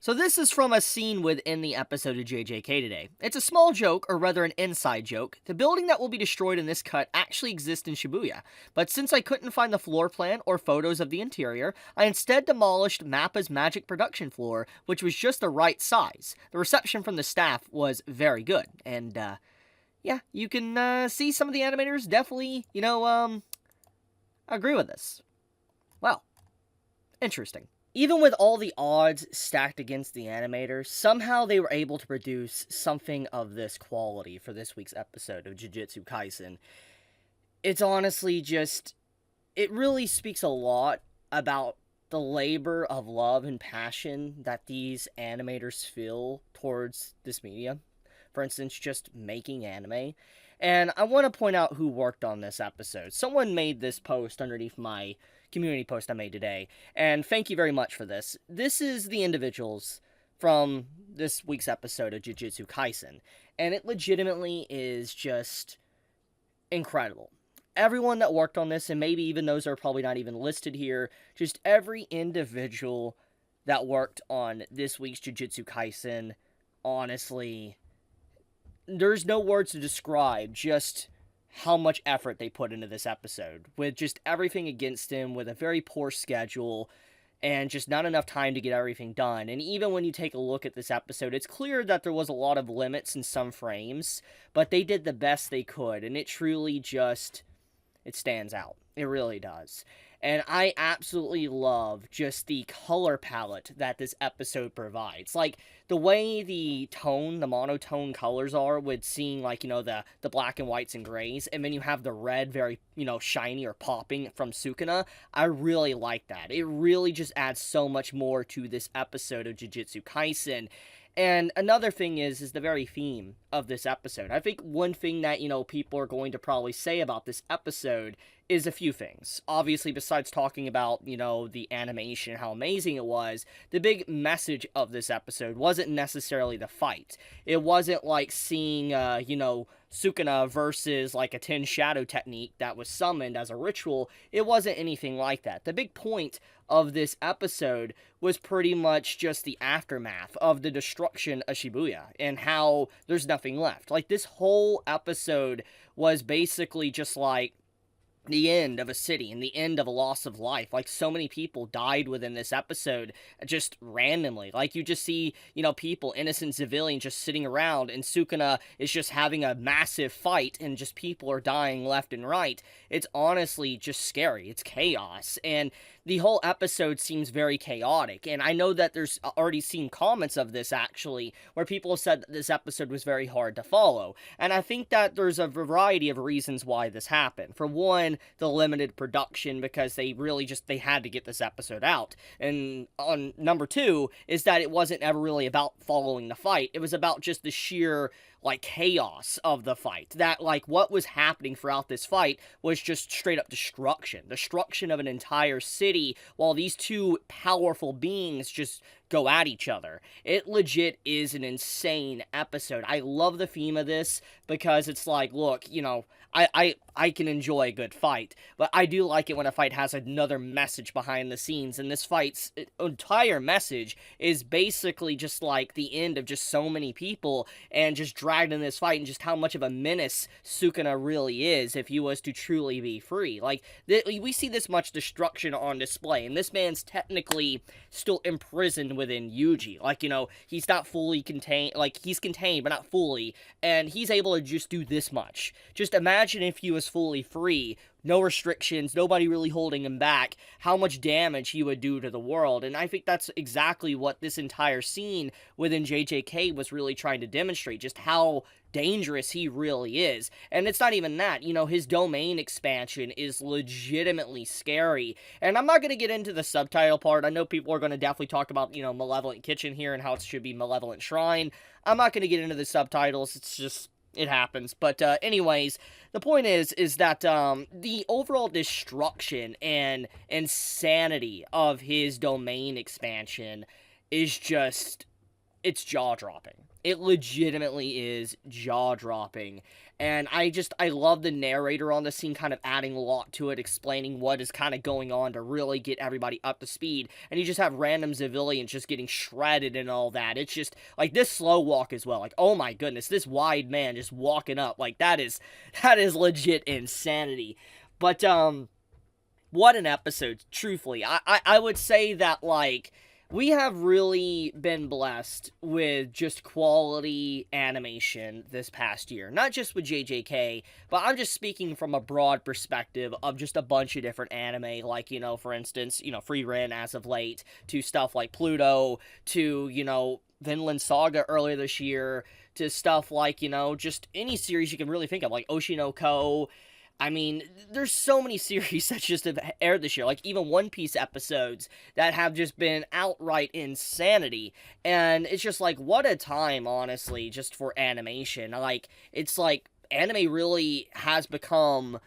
So this is from a scene within the episode of JJK today. It's a small joke, or rather an inside joke. The building that will be destroyed in this cut actually exists in Shibuya, but since I couldn't find the floor plan or photos of the interior, I instead demolished Mappa's magic production floor, which was just the right size. The reception from the staff was very good, and yeah, you can see some of the animators definitely, agree with this. Well, interesting. Even with all the odds stacked against the animators, somehow they were able to produce something of this quality for this week's episode of Jujutsu Kaisen. It's honestly just, it really speaks a lot about the labor of love and passion that these animators feel towards this medium. For instance, just making anime. And I want to point out who worked on this episode. Someone made this post underneath my community post I made today, and thank you very much for this. This is the individuals from this week's episode of Jujutsu Kaisen, and it legitimately is just incredible. Everyone that worked on this, and maybe even those that are probably not even listed here, just every individual that worked on this week's Jujutsu Kaisen, honestly, there's no words to describe just how much effort they put into this episode, with just everything against him, with a very poor schedule, and just not enough time to get everything done. And even when you take a look at this episode, it's clear that there was a lot of limits in some frames, but they did the best they could, and it truly just, it stands out. It really does. And I absolutely love just the color palette that this episode provides. Like, the way the monotone colors are with seeing, like, the black and whites and grays, and then you have the red very, shiny or popping from Sukuna. I really like that. It really just adds so much more to this episode of Jujutsu Kaisen. And another thing is the very theme of this episode. I think one thing that, people are going to probably say about this episode is a few things. Obviously, besides talking about, the animation, how amazing it was, the big message of this episode wasn't necessarily the fight. It wasn't like seeing, Sukuna versus like a 10 shadow technique that was summoned as a ritual. It wasn't anything like that. The big point of this episode was pretty much just the aftermath of the destruction of Shibuya and how there's nothing left. Like, this whole episode was basically just like the end of a city and the end of a loss of life. Like, so many people died within this episode just randomly. Like, you just see, people, innocent civilians, just sitting around, and Sukuna is just having a massive fight, and just people are dying left and right. It's honestly just scary. It's chaos, and the whole episode seems very chaotic, and I know that there's already seen comments of this, actually, where people have said that this episode was very hard to follow, and I think that there's a variety of reasons why this happened. For one, the limited production, because they had to get this episode out, and on number two, is that it wasn't ever really about following the fight. It was about just the sheer chaos of the fight. That, what was happening throughout this fight was just straight up destruction of an entire city, while these two powerful beings just go at each other. It legit is an insane episode. I love the theme of this, because it's like, look, I can enjoy a good fight, but I do like it when a fight has another message behind the scenes, and this fight's entire message is basically just like the end of just so many people, and just dragged in this fight, and just how much of a menace Sukuna really is if he was to truly be free. Like, we see this much destruction on display, and this man's technically still imprisoned within Yuji. Like, he's not fully contained, he's contained, but not fully, and he's able to just do this much. Just imagine if he was fully free, no restrictions, nobody really holding him back, how much damage he would do to the world. And I think that's exactly what this entire scene within JJK was really trying to demonstrate, just how dangerous he really is. And it's not even that, his domain expansion is legitimately scary. And I'm not going to get into the subtitle part. I know people are going to definitely talk about, Malevolent Kitchen here and how it should be Malevolent Shrine. I'm not going to get into the subtitles. It's just, it happens. But anyways, the point is that the overall destruction and insanity of his domain expansion is just, it's jaw-dropping. It legitimately is jaw-dropping. And I love the narrator on the scene kind of adding a lot to it, explaining what is kind of going on to really get everybody up to speed. And you just have random civilians just getting shredded and all that. It's just, like, this slow walk as well. Like, oh my goodness, this wide man just walking up. Like, that is legit insanity. But, what an episode, truthfully. I would say that, like, we have really been blessed with just quality animation this past year. Not just with JJK, but I'm just speaking from a broad perspective of just a bunch of different anime, like, you know, for instance, you know, Free Ren as of late, to stuff like Pluto, to, you know, Vinland Saga earlier this year, to stuff like, you know, just any series you can really think of, like Oshinoko. I mean, there's so many series that just have aired this year, like even One Piece episodes that have just been outright insanity, and it's just like, what a time, honestly, just for animation. Like, it's like, anime really has become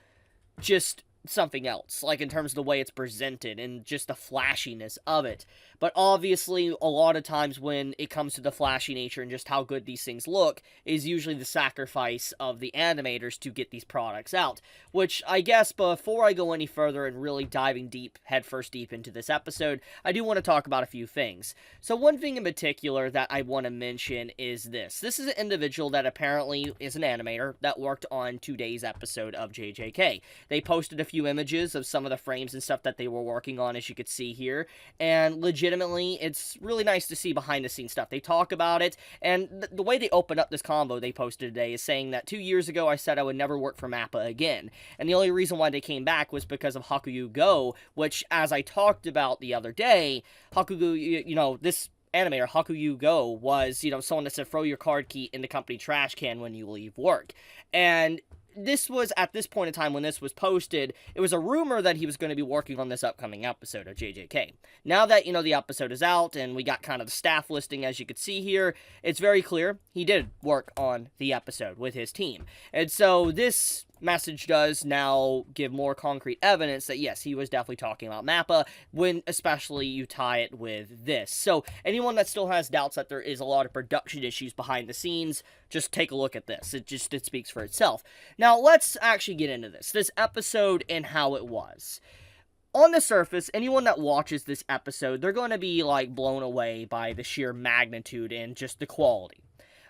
just something else, like in terms of the way it's presented and just the flashiness of it. But obviously, a lot of times when it comes to the flashy nature and just how good these things look, is usually the sacrifice of the animators to get these products out. Which, I guess, before I go any further and really diving deep, headfirst deep into this episode, I do want to talk about a few things. So one thing in particular that I want to mention is this. This is an individual that apparently is an animator that worked on today's episode of JJK. They posted a few images of some of the frames and stuff that they were working on, as you could see here, and legitimately, it's really nice to see behind the scenes stuff. They talk about it, and the way they open up this combo they posted today is saying that 2 years ago I said I would never work for Mappa again, and the only reason why they came back was because of Hakuyu Go, which, as I talked about the other day, Hakuyu, you know, this animator, Hakuyu Go, was, you know, someone that said throw your card key in the company trash can when you leave work. And this was, at this point in time when this was posted, it was a rumor that he was going to be working on this upcoming episode of JJK. Now that, you know, the episode is out and we got kind of the staff listing, as you could see here, it's very clear he did work on the episode with his team. And so this message does now give more concrete evidence that yes, he was definitely talking about Mappa, when especially you tie it with this. So anyone that still has doubts that there is a lot of production issues behind the scenes, just take a look at this. It speaks for itself. Now let's actually get into this episode and how it was. On the surface, anyone that watches this episode, they're going to be like blown away by the sheer magnitude and just the quality.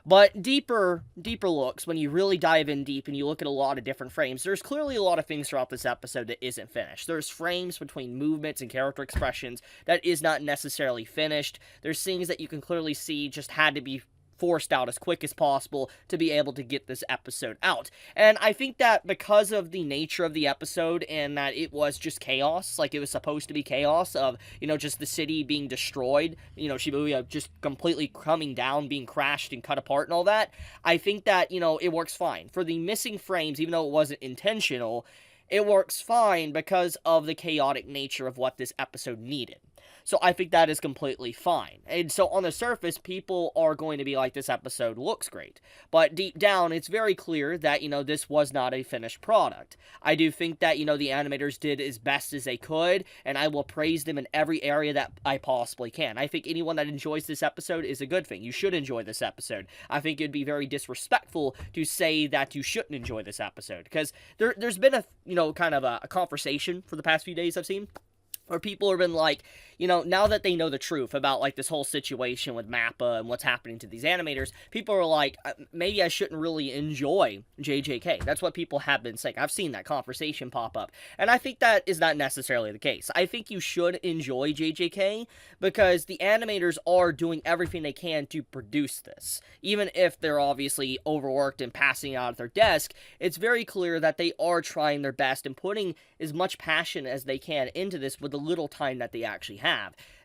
But deeper looks, when you really dive in deep and you look at a lot of different frames, there's clearly a lot of things throughout this episode that isn't finished. There's frames between movements and character expressions that is not necessarily finished. There's things that you can clearly see just had to be forced out as quick as possible to be able to get this episode out. And I think that because of the nature of the episode and that it was just chaos, like it was supposed to be chaos of, you know, just the city being destroyed, you know, Shibuya just completely coming down, being crashed and cut apart and all that, I think that, you know, it works fine. For the missing frames, even though it wasn't intentional, it works fine because of the chaotic nature of what this episode needed. So I think that is completely fine. And so on the surface, people are going to be like, this episode looks great. But deep down, it's very clear that, you know, this was not a finished product. I do think that, you know, the animators did as best as they could, and I will praise them in every area that I possibly can. I think anyone that enjoys this episode is a good thing. You should enjoy this episode. I think it'd be very disrespectful to say that you shouldn't enjoy this episode, because there's been a, you know, kind of a conversation for the past few days I've seen, where people have been like, you know, now that they know the truth about, like, this whole situation with Mappa and what's happening to these animators, people are like, maybe I shouldn't really enjoy JJK. That's what people have been saying. I've seen that conversation pop up. And I think that is not necessarily the case. I think you should enjoy JJK because the animators are doing everything they can to produce this. Even if they're obviously overworked and passing out at their desk, it's very clear that they are trying their best and putting as much passion as they can into this with the little time that they actually have.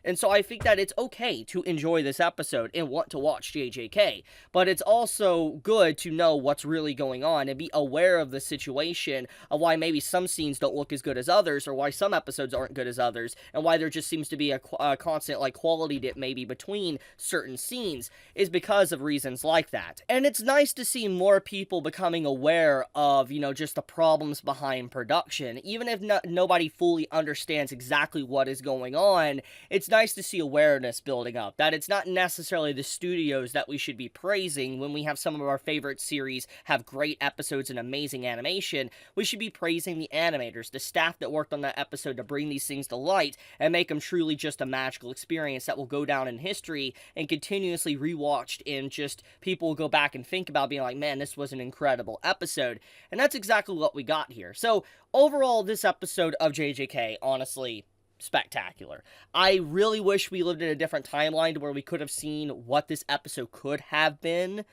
And so I think that it's okay to enjoy this episode and want to watch JJK, but it's also good to know what's really going on and be aware of the situation of why maybe some scenes don't look as good as others, or why some episodes aren't good as others, and why there just seems to be a constant, like, quality dip maybe between certain scenes is because of reasons like that. And it's nice to see more people becoming aware of, you know, just the problems behind production. Even if nobody fully understands exactly what is going on, it's nice nice to see awareness building up, that it's not necessarily the studios that we should be praising when we have some of our favorite series have great episodes and amazing animation. We should be praising the animators, the staff that worked on that episode to bring these things to light and make them truly just a magical experience that will go down in history and continuously rewatched, and just people will go back and think about being like, man, this was an incredible episode. And that's exactly what we got here. So overall, this episode of JJK, honestly, spectacular. I really wish we lived in a different timeline to where we could have seen what this episode could have been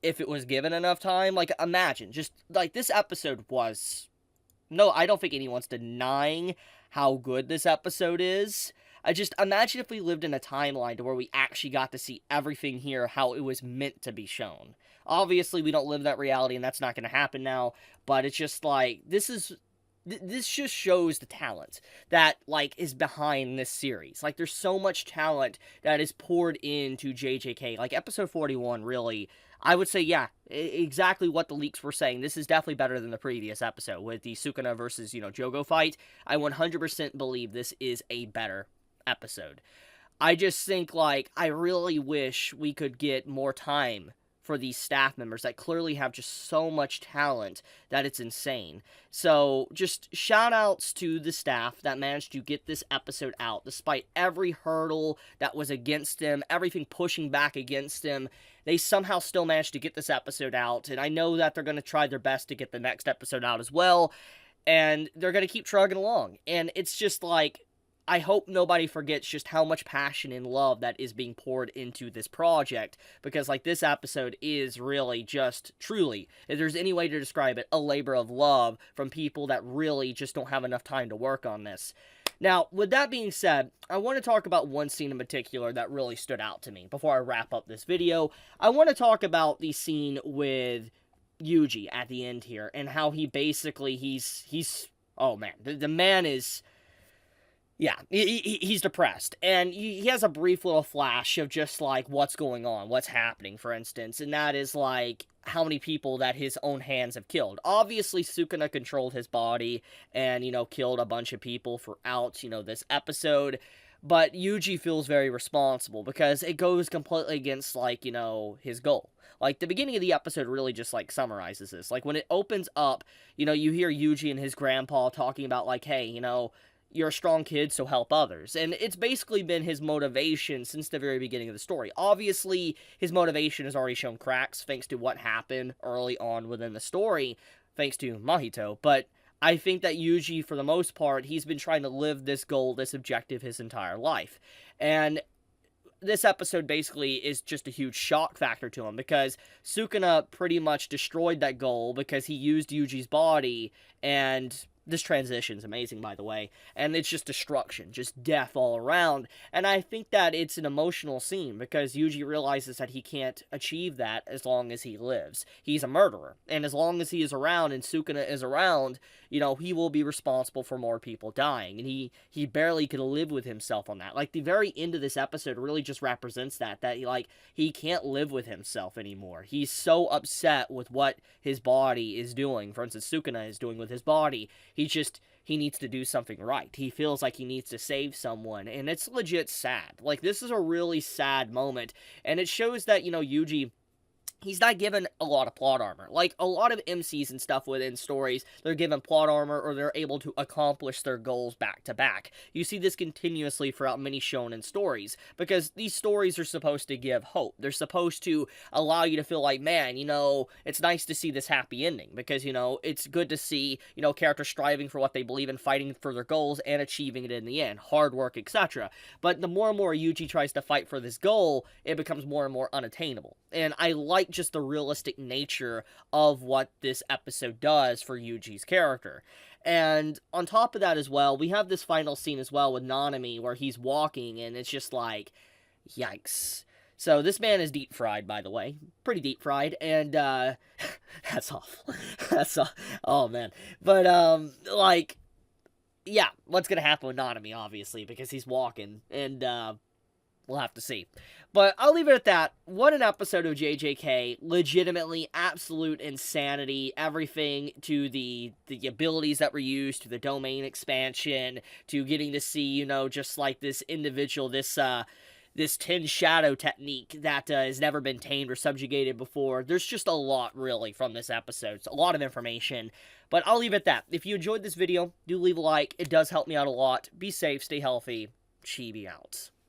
if it was given enough time. Like, imagine, just, like, this episode was... No, I don't think anyone's denying how good this episode is. I just imagine if we lived in a timeline to where we actually got to see everything here how it was meant to be shown. Obviously, we don't live that reality, and that's not going to happen now, but it's just like, this just shows the talent that, like, is behind this series. Like, there's so much talent that is poured into JJK. Like, episode 41, really, I would say, yeah, exactly what the leaks were saying. This is definitely better than the previous episode with the Sukuna versus, Jogo fight. I 100% believe this is a better episode. I just think, like, I really wish we could get more time for these staff members that clearly have just so much talent that it's insane. So, just shout-outs to the staff that managed to get this episode out, despite every hurdle that was against them, everything pushing back against them. They somehow still managed to get this episode out, and I know that they're going to try their best to get the next episode out as well, and they're going to keep trugging along. And it's just like, I hope nobody forgets just how much passion and love that is being poured into this project, because, like, this episode is really just, truly, if there's any way to describe it, a labor of love from people that really just don't have enough time to work on this. Now, with that being said, I want to talk about one scene in particular that really stood out to me before I wrap up this video. I want to talk about the scene with Yuji at the end here, and how he basically, he's oh man, the man is... Yeah, he's depressed, and he has a brief little flash of just, like, what's going on, what's happening, for instance, and that is, like, how many people that his own hands have killed. Obviously, Sukuna controlled his body and, killed a bunch of people throughout, this episode, but Yuji feels very responsible because it goes completely against, like, his goal. Like, the beginning of the episode really just, like, summarizes this. Like, when it opens up, you hear Yuji and his grandpa talking about, like, hey, you're a strong kid, so help others. And it's basically been his motivation since the very beginning of the story. Obviously, his motivation has already shown cracks thanks to what happened early on within the story, thanks to Mahito. But I think that Yuji, for the most part, he's been trying to live this goal, this objective his entire life. And this episode basically is just a huge shock factor to him, because Sukuna pretty much destroyed that goal because he used Yuji's body, and... This transition's amazing, by the way, and it's just destruction, just death all around, and I think that it's an emotional scene, because Yuji realizes that he can't achieve that as long as he lives. He's a murderer, and as long as he is around, and Sukuna is around, he will be responsible for more people dying, and he barely can live with himself on that. Like, the very end of this episode really just represents that he can't live with himself anymore. He's so upset with what his body is doing, for instance, Sukuna is doing with his body. He needs to do something right. He feels like he needs to save someone, and it's legit sad. Like, this is a really sad moment, and it shows that, Yuji... He's not given a lot of plot armor. Like, a lot of MCs and stuff within stories, they're given plot armor, or they're able to accomplish their goals back to back. You see this continuously throughout many shonen stories, because these stories are supposed to give hope. They're supposed to allow you to feel like, man, it's nice to see this happy ending, because, it's good to see, characters striving for what they believe in, fighting for their goals, and achieving it in the end. Hard work, etc. But the more and more Yuji tries to fight for this goal, it becomes more and more unattainable. And I like just the realistic nature of what this episode does for Yuji's character. And on top of that as well, we have this final scene as well with Nanami where he's walking, and it's just like, yikes. So this man is deep fried, by the way. Pretty deep fried, and that's awful. That's oh man. But yeah, what's gonna happen with Nanami, obviously, because he's walking, and We'll have to see. But I'll leave it at that. What an episode of JJK. Legitimately absolute insanity. Everything to the abilities that were used, to the domain expansion, to getting to see, you know, just like this individual, this 10 shadow technique that has never been tamed or subjugated before. There's just a lot, really, from this episode. It's a lot of information. But I'll leave it at that. If you enjoyed this video, do leave a like. It does help me out a lot. Be safe, stay healthy. Chibi out.